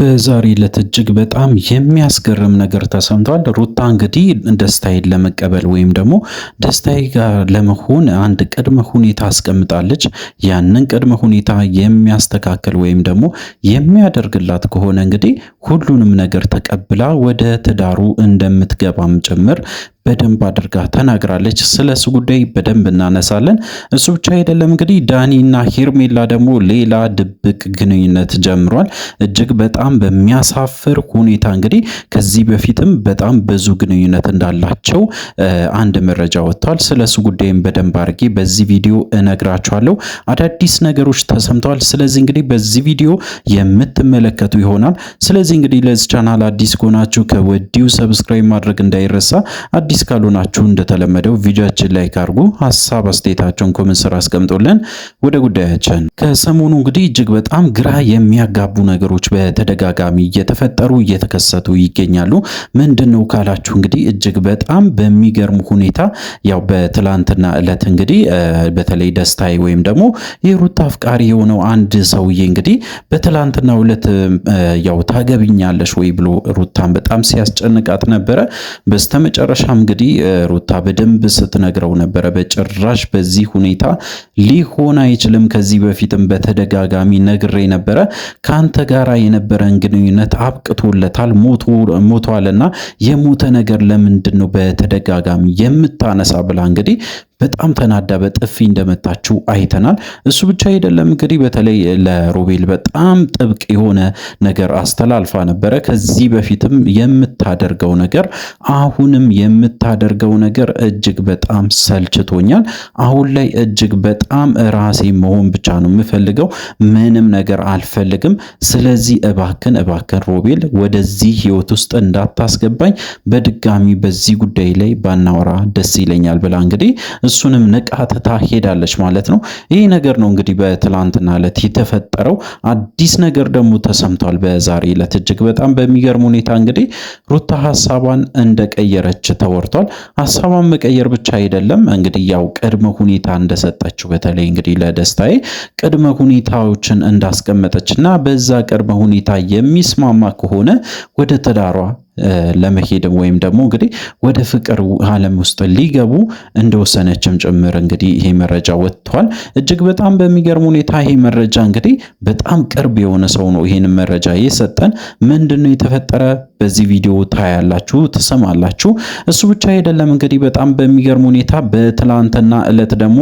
በዛሬ ዕለት እጅግ በጣም የሚያስገርም ነገር ተሰምቷል። ሩታ እንግዲህ ደስታዬን ለመቀበል ወይም ደግሞ ደስታዬ ጋር ለመሆን አንድ ቅድመ ሁኔታ አስቀምጣለች። ያንን ቅድመ ሁኔታ የሚያስተካክል ወይም ደግሞ የሚያደርግላት ከሆነ እንግዲህ ሁሉንም ነገር ተቀብላ ወደ ትዳሩ እንደምትገባም ጭምር በደንብ አድርጋ ተናግራለች። ስለሱ ጉዳይ በደንብ እናነሳለን። እሱ ብቻ አይደለም እንግዲህ ዳኒና ሄርሜላ ደግሞ ሌላ ድብቅ ግንኙነት ጀምሯል። እጅግ በጣም በሚያሳፍር ሁኔታ እንግዲህ ከዚህ በፊትም በጣም ብዙ ግንኙነት እንዳላቸው አንድ መረጃ ወጥቷል። ስለሱ ጉዳይም በደንብ አድርጌ በዚህ ቪዲዮ እነግራችኋለሁ። አዳዲስ ነገሮች ተሰምተዋል። ስለዚህ እንግዲህ በዚህ ቪዲዮ የምትመለከቱ ይሆናል። ስለዚህ እንግዲህ ለዚህ ቻናል አዲስ ከሆናችሁ ከወዲሁ ሰብስክራይብ ማድረግ እንዳይረሳ። አዲስ ካልሆናችሁ እንደተለመደው ቪዲዮአችን ላይክ አድርጉ፣ ሐሳብ አስተያየታችሁን ኮሜንት ስር አስቀምጡልን። ወደ ጉዳያችን ከሰሞኑ እንግዲህ እጅግ በጣም ግራ የሚያጋቡ ነገሮች በተደጋጋሚ እየተፈጠሩ እየተከሰቱ ይገኛሉ። ምንድነው ካላችሁ እንግዲህ እጅግ በጣም በሚገርም ሁኔታ ያው በትላንትና ዕለት እንግዲህ በተለይ ደስታዬ ወይም ደግሞ የሩታ አፍቃሪ የሆነው አንድ ሰውዬ እንግዲህ በትላንትና ዕለት ያው ታገብኛለሽ ወይ ብሎ ሩታን በጣም ሲያስጨንቃት ነበረ። በስተመጨረሻም እንግዲህ ሩታ በደንብ ስትነግረው ነበረ። በጭራሽ በዚህ ሁኔታ ሊሆን አይችልም፣ ከዚህ በፊትም በተደጋጋሚ ነግሬ ነበረ፣ ካንተ ጋራ የነበረን ግንኙነት አብቅቶለታል፣ ሞቷልና የሞተ ነገር ለምንድን ነው በተደጋጋሚ የምታነሳ ብላ እንግዲህ በጣም ተናዳ በጥፊ እንደመታችው አይተናል። እሱ ብቻ አይደለም እንግዲህ በተለይ ለሮቤል በጣም ጥብቅ የሆነ ነገር አስተላልፋ ነበረ። ከዚህ በፊትም የምታደርገው ነገር አሁንም የምታደርገው ነገር እጅግ በጣም ሰልችቶኛል። አሁን ላይ እጅግ በጣም ራሴ መሆን ብቻ ነው የምፈልገው፣ ምንም ነገር አልፈልግም። ስለዚህ እባክን ሮቤል ወደዚህ ህይወት ውስጥ እንዳታስገባኝ፣ በድጋሚ በዚህ ጉዳይ ላይ ባናወራ ደስ ይለኛል ብላ እንግዲህ እሱንም ንቃትታ ሄዳለች ማለት ነው። ይህ ነገር ነው እንግዲህ በትላንትና ዕለት የተፈጠረው። አዲስ ነገር ደግሞ ተሰምቷል በዛሬ ዕለት እጅግ በጣም በሚገርም ሁኔታ እንግዲህ ሩታ ሐሳቧን እንደቀየረች ተወርቷል። ሐሳቧን መቀየር ብቻ አይደለም እንግዲህ ያው ቅድመ ሁኔታ እንደሰጠችው በተለይ እንግዲህ ለደስታዬ ቅድመ ሁኔታዎችን እንዳስቀመጠችና በዛ ቅድመ ሁኔታ የሚስማማ ከሆነ ወደ ትዳሯ ለመሄድ ወይም ደግሞ እንግዲህ ወደ ፍቅር ዓለም ውስጥ ሊገቡ እንደወሰነችም ጭምር እንግዲህ ይሄ መረጃ ወጥቷል። እጅግ በጣም በሚገርም ሁኔታ ይሄ መረጃ እንግዲህ በጣም ቅርብ የሆነ ሰው ነው ይሄን መረጃ የሰጠን። ምንድነው የተፈጠረ? በዚህ ቪዲዮ ታያላችሁ፣ ትሰማላችሁ። እሱ ብቻ አይደለም እንግዲህ በጣም በሚገርም ሁኔታ በትላንትና ዕለት ደግሞ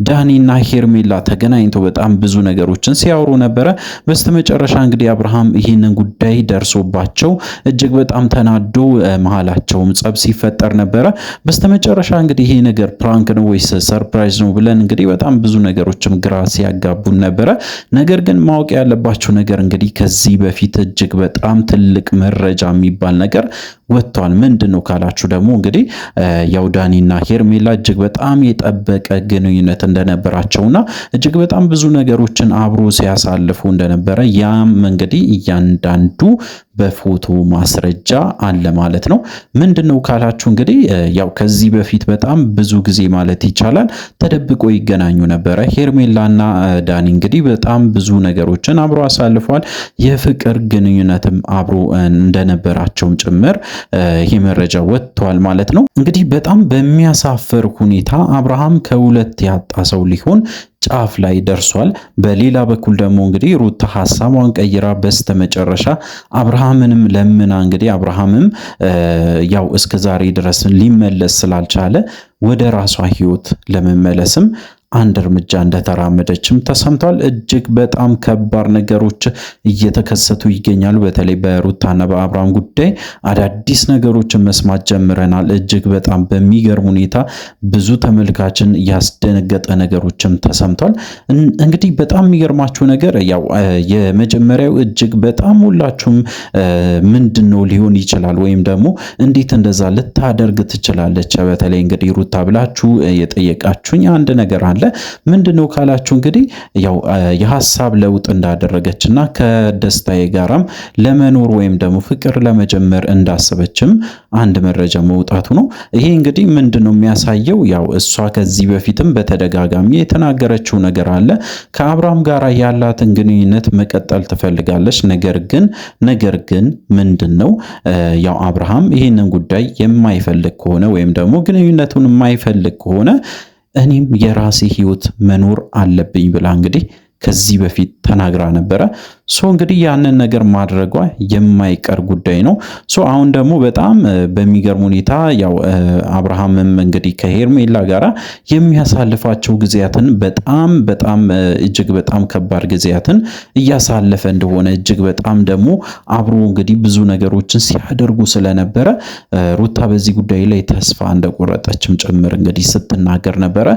ዳኒና ሄርሜላ ተገናኝቶ በጣም ብዙ ነገሮችን ሲያወሩ ነበረ። በስተመጨረሻ እንግዲህ አብርሃም ይህንን ጉዳይ ደርሶባቸው እጅግ በጣም ተናዶ መሃላቸውም ጸብ ሲፈጠር ነበረ። በስተመጨረሻ እንግዲህ ይሄ ነገር ፕራንክ ነው ወይስ ሰርፕራይዝ ነው ብለን እንግዲህ በጣም ብዙ ነገሮችም ግራ ሲያጋቡን ነበረ። ነገር ግን ማወቅ ያለባቸው ነገር እንግዲህ ከዚህ በፊት እጅግ በጣም ትልቅ መረጃ የሚባል ነገር ወጥቷል። ምንድነው ካላችሁ ደግሞ እንግዲህ ያው ዳኒና ሄርሜላ እጅግ በጣም የጠበቀ ግንኙነት እንደነበራቸውና እጅግ በጣም ብዙ ነገሮችን አብሮ ሲያሳልፉ እንደነበረ ያም እንግዲህ እያንዳንዱ በፎቶ ማስረጃ አለ ማለት ነው። ምንድነው ካላችሁ እንግዲህ ያው ከዚህ በፊት በጣም ብዙ ጊዜ ማለት ይቻላል ተደብቆ ይገናኙ ነበረ። ሄርሜላና ዳኒ እንግዲህ በጣም ብዙ ነገሮችን አብሮ አሳልፈዋል። የፍቅር ግንኙነትም አብሮ እንደነበራቸውም ጭምር ይሄ መረጃ ወጥቷል ማለት ነው። እንግዲህ በጣም በሚያሳፍር ሁኔታ አብርሃም ከሁለት ያጣ ሰው ሊሆን ጫፍ ላይ ደርሷል። በሌላ በኩል ደግሞ እንግዲህ ሩታ ሐሳቧን ቀይራ በስተመጨረሻ አብርሃምንም ለምና እንግዲህ አብርሃምም ያው እስከዛሬ ድረስ ሊመለስ ስላልቻለ ወደ ራሷ ህይወት ለመመለስም አንድ እርምጃ እንደተራመደችም ተሰምቷል። እጅግ በጣም ከባድ ነገሮች እየተከሰቱ ይገኛሉ። በተለይ በሩታና በአብርሃም ጉዳይ አዳዲስ ነገሮችን መስማት ጀምረናል። እጅግ በጣም በሚገርም ሁኔታ ብዙ ተመልካችን ያስደነገጠ ነገሮችም ተሰምቷል። እንግዲህ በጣም የሚገርማችሁ ነገር ያው የመጀመሪያው እጅግ በጣም ሁላችሁም ምንድነው ሊሆን ይችላል ወይም ደግሞ እንዴት እንደዛ ልታደርግ ትችላለች በተለይ እንግዲህ ሩታ ብላችሁ የጠየቃችሁኝ አንድ ነገር አለ። አለ። ምንድነው ካላችሁ እንግዲህ ያው የሐሳብ ለውጥ እንዳደረገችና ከደስታዬ ጋራም ለመኖር ወይም ደግሞ ፍቅር ለመጀመር እንዳሰበችም አንድ መረጃ መውጣቱ ነው። ይሄ እንግዲህ ምንድነው የሚያሳየው? ያው እሷ ከዚህ በፊትም በተደጋጋሚ የተናገረችው ነገር አለ። ከአብርሃም ጋር ያላትን ግንኙነት መቀጠል ትፈልጋለች። ነገር ግን ምንድነው ያው አብርሃም ይህንን ጉዳይ የማይፈልግ ከሆነ ወይም ደግሞ ግንኙነቱን የማይፈልግ ከሆነ እኔም የራሴ ህይወት መኖር አለብኝ ብላ እንግዲህ ከዚህ በፊት ተናግራ ነበረ። እንግዲህ ያንን ነገር ማድረጓ የማይቀር ጉዳይ ነው። አሁን ደግሞ በጣም በሚገርም ሁኔታ ያው አብርሃምም እንግዲህ ከሄርሜላ ጋራ የሚያሳልፋቸው ጊዜያትን በጣም እጅግ በጣም ከባድ ጊዜያትን እያሳለፈ እንደሆነ እጅግ በጣም ደግሞ አብሮ እንግዲህ ብዙ ነገሮችን ሲያደርጉ ስለነበረ ሩታ በዚህ ጉዳይ ላይ ተስፋ እንደቆረጠችም ጭምር እንግዲህ ስትናገር ነበረ።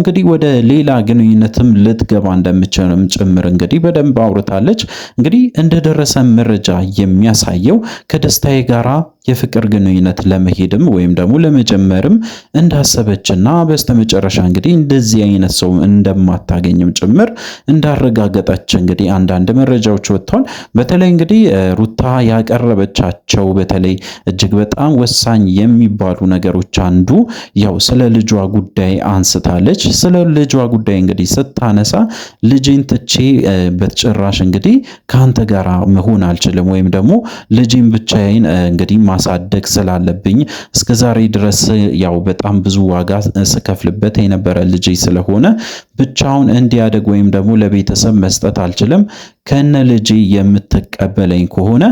እንግዲህ ወደ ሌላ ግንኙነትም ልትገባ እንደምችልም ጭምር እንግዲህ በደንብ አውርታለች። እንግዲህ እንደደረሰ መረጃ የሚያሳየው ከደስታዬ ጋራ የፍቅር ግንኙነት ለመሄድም ወይም ደግሞ ለመጀመርም እንዳሰበችና በስተመጨረሻ እንግዲህ እንደዚህ አይነት ሰው እንደማታገኝም ጭምር እንዳረጋገጠች እንግዲህ አንዳንድ መረጃዎች ወጥቷል። በተለይ እንግዲህ ሩታ ያቀረበቻቸው በተለይ እጅግ በጣም ወሳኝ የሚባሉ ነገሮች አንዱ ያው ስለ ልጇ ጉዳይ አንስታለች። ስለ ልጇ ጉዳይ እንግዲህ ስታነሳ ልጄን ትቼ በተጨራሽ እንግዲህ ካንተ ጋር መሆን አልችልም ወይም ደግሞ ልጄን ብቻዬን እንግዲህ ማሳደግ ስላለብኝ እስከዛሬ ድረስ ያው በጣም ብዙ ዋጋ ስከፍልበት የነበረ ልጄ ስለሆነ ብቻውን እንዲያደግ ወይም ደግሞ ለቤተሰብ መስጠት አልችልም። ከነ ልጄ የምትቀበለኝ ከሆነ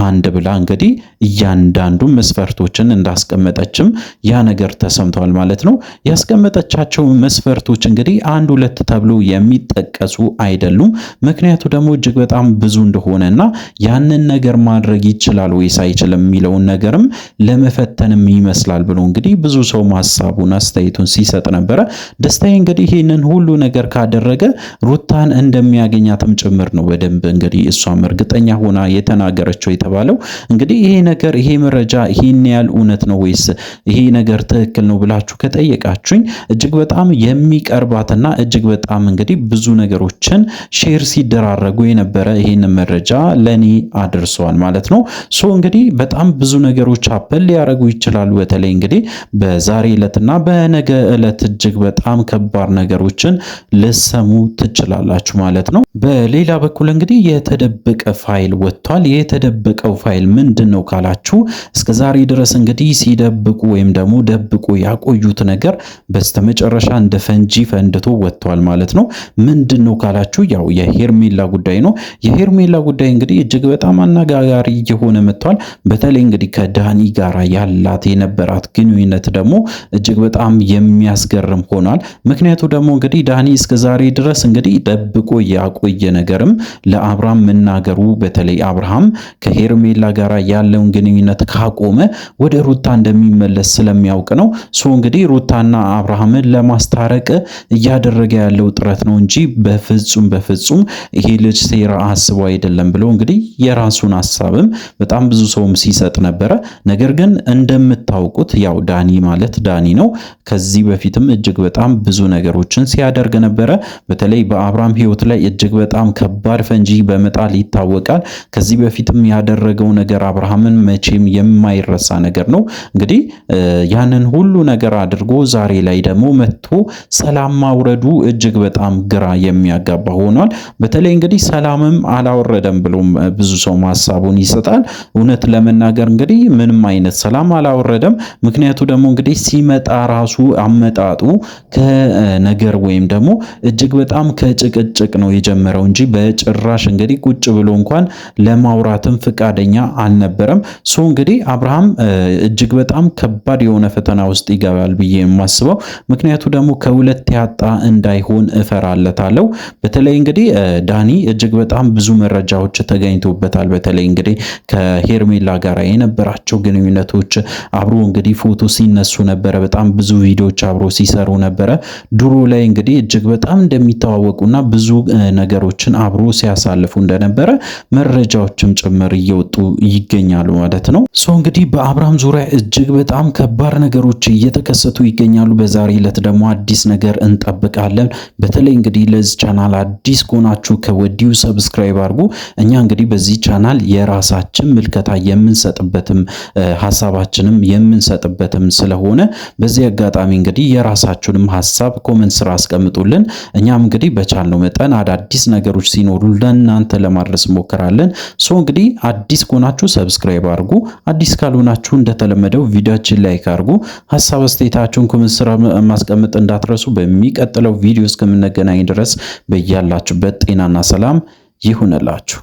አንድ ብላ እንግዲህ እያንዳንዱ መስፈርቶችን እንዳስቀመጠችም ያ ነገር ተሰምቷል ማለት ነው። ያስቀመጠቻቸው መስፈርቶች እንግዲህ አንድ ሁለት ተብሎ የሚጠቀሱ አይደሉም። ምክንያቱ ደግሞ እጅግ በጣም ብዙ እንደሆነና ያንን ነገር ማድረግ ይችላል ወይስ አይችልም የሚለውን ነገርም ለመፈተንም ይመስላል ብሎ እንግዲህ ብዙ ሰው ሐሳቡን አስተያየቱን ሲሰጥ ነበረ። ደስታዬ እንግዲህ ይህንን ሁሉ ነገር ካደረገ ሩታን እንደሚያገኛትም ጭምር ነው በደንብ እንግዲህ እሷም እርግጠኛ ሆና የተናገረችው የተባለው እንግዲህ ይሄ መረጃ ይሄን ያህል እውነት ነው ወይስ ይሄ ነገር ትክክል ነው ብላችሁ ከጠየቃችሁኝ እጅግ በጣም የሚቀርባትና እጅግ በጣም እንግዲህ ብዙ ነገሮችን ሼር ሲደራረጉ የነበረ ይሄን መረጃ ለኔ አድርሰዋል ማለት ነው። እንግዲህ በጣም ብዙ ነገሮች አፕል ሊያረጉ ይችላሉ። በተለይ እንግዲህ በዛሬ ዕለትና በነገ ዕለት እጅግ በጣም ከባድ ነገሮችን ልሰሙ ትችላላችሁ ማለት ነው። በሌላ በኩል እንግዲህ የተደበቀ ፋይል ወጥቷል። የተደበቀው ፋይል ምንድነው ካላችሁ እስከዛሬ ድረስ እንግዲህ ሲደብቁ ወይም ደግሞ ደብቁ ያቆዩት ነገር በስተመጨረሻ እንደ ፈንጂ ፈንድቶ ወጥቷል ማለት ነው። ምንድነው ካላችሁ ያው የሄርሜላ ጉዳይ ነው። የሄርሜላ ጉዳይ እንግዲህ እጅግ በጣም አነጋጋሪ የሆነ መጥቷል። በተለይ እንግዲህ ከዳኒ ጋር ያላት የነበራት ግንኙነት ደግሞ እጅግ በጣም የሚያስገርም ሆኗል። ምክንያቱ ደግሞ እንግዲህ ዳኒ እስከዛሬ ድረስ እንግዲህ ደብቆ ያቆየ ነገርም ለአብርሃም መናገሩ በተለይ አብርሃም ከሄርሜላ ጋር ያለውን ግንኙነት ካቆመ ወደ ሩታ እንደሚመለስ ስለሚያውቅ ነው። እንግዲህ ሩታና አብርሃምን ለማስታረቅ እያደረገ ያለው ጥረት ነው እንጂ በፍጹም ይሄ ልጅ ሴራ አስቦ አይደለም ብሎ እንግዲህ የራሱን ሐሳብም በጣም ብዙ ሰውም ሲሰጥ ነበረ። ነገር ግን እንደምታውቁት ያው ዳኒ ማለት ዳኒ ነው። ከዚህ በፊትም እጅግ በጣም ብዙ ነገሮችን ሲያደርግ ነበረ። በተለይ በአብርሃም ሕይወት ላይ እጅግ በጣም ከባድ ፈንጂ በመጣል ይታወቃል። ከዚህ በፊትም ያደረገው ነገር አብርሃምን መቼም የማይረሳ ነገር ነው። እንግዲህ ያንን ሁሉ ነገር አድርጎ ዛሬ ላይ ደግሞ መጥቶ ሰላም ማውረዱ እጅግ በጣም ግራ የሚያጋባ ሆኗል። በተለይ እንግዲህ ሰላምም አላወረደም ብሎም ብዙ ሰው ሐሳቡን ይሰጣል። እውነት ለመናገር እንግዲህ ምንም አይነት ሰላም አላወረደም። ምክንያቱ ደግሞ እንግዲህ ሲመጣ ራሱ አመጣጡ ከነገር ወይም ደግሞ እጅግ በጣም ከጭቅጭቅ ነው የጀመረው እንጂ በጭራሽ እንግዲህ ቁጭ ብሎ እንኳን ለማውራትም ፍቃደኛ አልነበረም። እንግዲህ አብርሃም እጅግ በጣም ከባድ የሆነ ፈተና ውስጥ ይገባል ብዬ የማስበው ምክንያቱ ደግሞ ከሁለት ያጣ እንዳይሆን እፈራለታለሁ። በተለይ እንግዲህ ዳኒ እጅግ በጣም ብዙ መረጃዎች ተገኝቶበታል። በተለይ እንግዲህ ከሄርሜላ ጋር የነበራቸው ግንኙነቶች አብሮ እንግዲህ ፎቶ ሲነሱ ነበረ። በጣም ብዙ ቪዲዮዎች አብሮ ሲሰሩ ነበረ። ድሮ ላይ እንግዲህ እጅግ በጣም እንደሚተዋወቁና ብዙ ነገሮችን አብሮ ሲያሳልፉ እንደነበረ መረጃዎችም ጭምር እየወጡ ይገኛሉ ማለት ነው። እንግዲህ በአብርሃም ዙሪያ እጅግ በጣም ከባድ ነገሮች እየተከሰቱ ይገኛሉ። በዛሬ ዕለት ደግሞ አዲስ ነገር እንጠብቃለን። በተለይ እንግዲህ ለዚህ ቻናል አዲስ ከሆናችሁ ከወዲሁ ሰብስክራይብ አድርጉ። እኛ እንግዲህ በዚህ ቻናል የራሳችን ምልከታ የምንሰጥበትም ሐሳባችንም የምንሰጥበትም ስለሆነ በዚህ አጋጣሚ እንግዲህ የራሳችሁንም ሐሳብ ኮሜንት ስራ አስቀምጡልን። እኛም እንግዲህ በቻልነው መጠን አዳዲስ ነገሮች ሲኖሩ ለእናንተ ለማድረስ እንሞክራለን። እንግዲህ አዲስ ከሆናችሁ ሰብስክራይብ አድርጉ። አዲስ ካልሆናችሁ እንደተለመደው ቪዲዮአችን ላይክ አድርጉ። ሐሳብ አስተያየታችሁን ኮሜንት ስራ ማስቀመጥ እንዳትረሱ። በሚቀጥለው ቪዲዮ እስከምንገናኝ ድረስ በያላችሁበት ጤናና ሰላም ይሁንላችሁ።